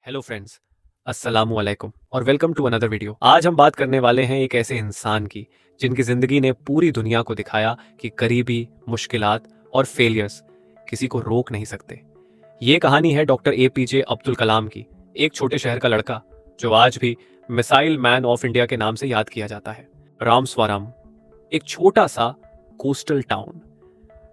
Hello friends, अस्सलामु अलैकुम और वेलकम टू अनदर वीडियो। आज हम बात करने वाले हैं एक ऐसे इंसान की जिनकी जिंदगी ने पूरी दुनिया को दिखाया कि गरीबी, मुश्किलात और फेलियर्स किसी को रोक नहीं सकते। ये कहानी है डॉक्टर एपीजे अब्दुल कलाम की, एक छोटे शहर का लड़का जो आज भी मिसाइल मैन ऑफ इंडिया के नाम से याद किया जाता है। रामस्वरम, एक छोटा सा कोस्टल टाउन।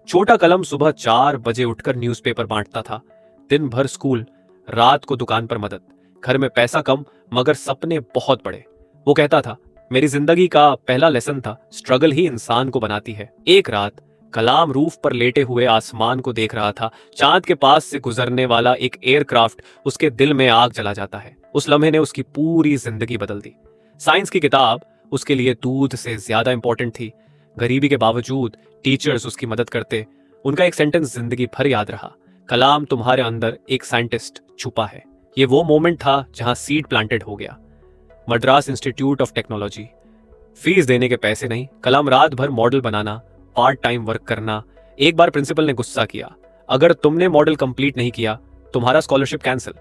छोटा कलम सुबह 4 बजे उठकर न्यूज़पेपर बांटता था। दिन भर स्कूल, रात को दुकान पर मदद। घर में पैसा कम मगर सपने बहुत बड़े। वो कहता था, मेरी जिंदगी का पहला लेसन था, स्ट्रगल ही इंसान को बनाती है। एक रात कलाम रूफ पर लेटे हुए आसमान को देख रहा था। चांद के पास से गुजरने वाला एक एयरक्राफ्ट उसके दिल में आग जला जाता है। उस लम्हे ने उसकी पूरी जिंदगी बदल दी। साइंस की किताब उसके लिए दूध से ज्यादा इंपॉर्टेंट थी। गरीबी के बावजूद टीचर्स उसकी मदद करते। उनका एक सेंटेंस जिंदगी भर याद रहा, कलाम तुम्हारे अंदर एक साइंटिस्ट छुपा है। ये वो मोमेंट था जहां सीड प्लांटेड हो गया। Madras institute of technology. Fees देने के पैसे नहीं, कलाम रात भर मॉडल बनाना, पार्ट टाइम वर्क करना। एक बार प्रिंसिपल ने गुस्सा किया, अगर तुमने मॉडल कंप्लीट नहीं किया तुम्हारा स्कॉलरशिप कैंसिल।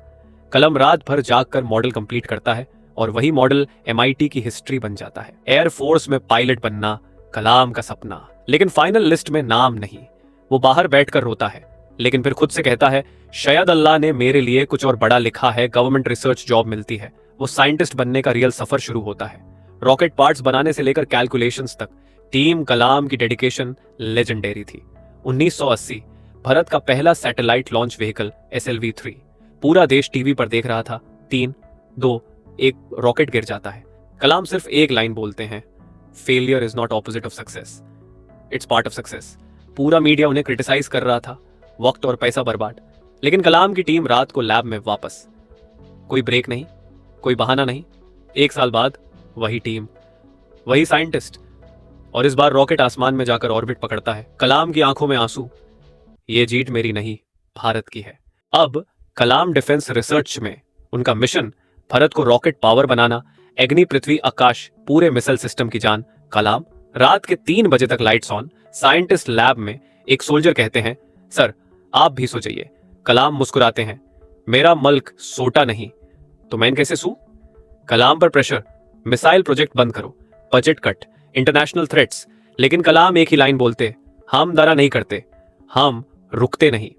कलम रात भर जागकर मॉडल कंप्लीट करता है और वही मॉडल MIT की हिस्ट्री बन जाता है। एयरफोर्स में पायलट बनना कलाम का सपना, लेकिन फाइनल लिस्ट में नाम नहीं। वो बाहर बैठकर रोता है, लेकिन फिर खुद से कहता है, शायद अल्लाह ने मेरे लिए कुछ और बड़ा लिखा है। गवर्नमेंट रिसर्च जॉब मिलती है। वो साइंटिस्ट बनने का रियल सफर शुरू होता है। रॉकेट पार्ट्स बनाने से लेकर कैलकुलेशंस तक टीम कलाम की डेडिकेशन लेजेंडरी थी। 1980 भारत का पहला सैटेलाइट लॉन्च व्हीकल SLV-3 पूरा देश टीवी पर देख रहा था। 3, 2, 1 रॉकेट गिर जाता है। कलाम सिर्फ एक लाइन बोलते हैं, failure is not opposite of success, it's part of success. पूरा मीडिया उन्हें क्रिटिसाइज कर रहा था, वक्त और पैसा बर्बाद। लेकिन कलाम की टीम रात को लैब में वापस। कोई ब्रेक नहीं, कोई बहाना नहीं। 1 साल बाद वही टीम, वही साइंटिस्ट, और इस बार रॉकेट आसमान में जाकर ऑर्बिट पकड़ता है। कलाम की आंखों में आंसू, ये जीत मेरी नहीं, भारत की है। अब कलाम डिफेंस रिसर्च में उनका मिशन, भारत को रॉकेट पावर बनाना। अग्नि, पृथ्वी, आकाश, पूरे मिसाइल सिस्टम की जान कलाम। रात के 3 बजे तक लाइट्स ऑन। साइंटिस्ट लैब में। एक सोल्जर कहते हैं, सर आप भी सो जाइए। कलाम मुस्कुराते हैं, मेरा मल्क सोटा नहीं तो मैं कैसे सू। कलाम पर प्रेशर, मिसाइल प्रोजेक्ट बंद करो, बजट कट, इंटरनेशनल थ्रेट्स। लेकिन कलाम एक ही लाइन बोलते, हम डरा नहीं करते, हम रुकते नहीं।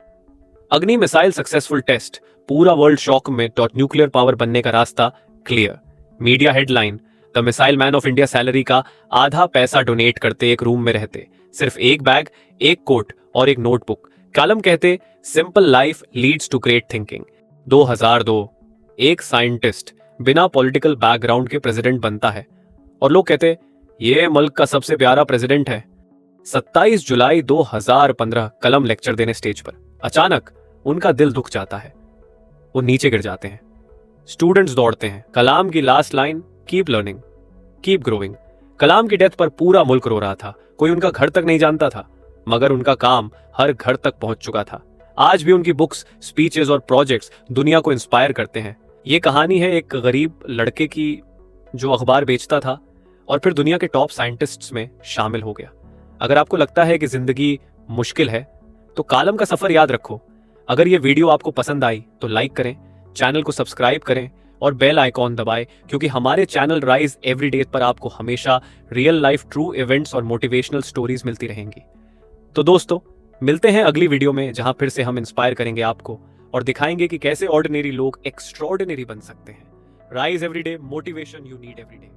अग्नि मिसाइल सक्सेसफुल टेस्ट, पूरा वर्ल्ड शॉक में। न्यूक्लियर पावर बनने का रास्ता clear. Media headline, the missile man of India salary का आधा पैसा डोनेट करते, एक रूम में रहते, सिर्फ एक बैग, एक कोट और एक नोटबुक। कलाम कहते, simple life leads to great thinking. 2002 एक साइंटिस्ट बिना पॉलिटिकल बैकग्राउंड के प्रेसिडेंट बनता है और लोग कहते, ये मुल्क का सबसे प्यारा प्रेसिडेंट है। 27 जुलाई 2015 कलाम लेक्चर देने स्टेज पर। अचानक उनका दिल दुख जाता है, वो नीचे गिर जाते हैं। स्टूडेंट्स दौड़ते हैं। कलाम की last line, keep learning, keep growing. Kalam की डेथ पर पूरा मुल्क रो रहा था। कोई उनका घर तक नहीं जानता था, मगर उनका काम हर घर तक पहुंच चुका था। आज भी उनकी बुक्स, स्पीचेस और प्रोजेक्ट्स दुनिया को इंस्पायर करते हैं। ये कहानी है एक गरीब लड़के की जो अखबार बेचता था और फिर दुनिया के टॉप साइंटिस्ट्स में शामिल हो गया। अगर आपको लगता है कि जिंदगी मुश्किल है तो कलाम का सफर याद रखो। अगर ये वीडियो आपको पसंद आई तो लाइक करें, चैनल को सब्सक्राइब करें और बेल आइकॉन दबाएं, क्योंकि हमारे चैनल राइज एवरीडे पर आपको हमेशा रियल लाइफ ट्रू इवेंट्स और मोटिवेशनल स्टोरीज मिलती रहेंगी। तो दोस्तों, मिलते हैं अगली वीडियो में, जहां फिर से हम इंस्पायर करेंगे आपको और दिखाएंगे कि कैसे ऑर्डिनरी लोग एक्स्ट्रॉर्डिनरी बन सकते हैं। Rise everyday, motivation you need everyday.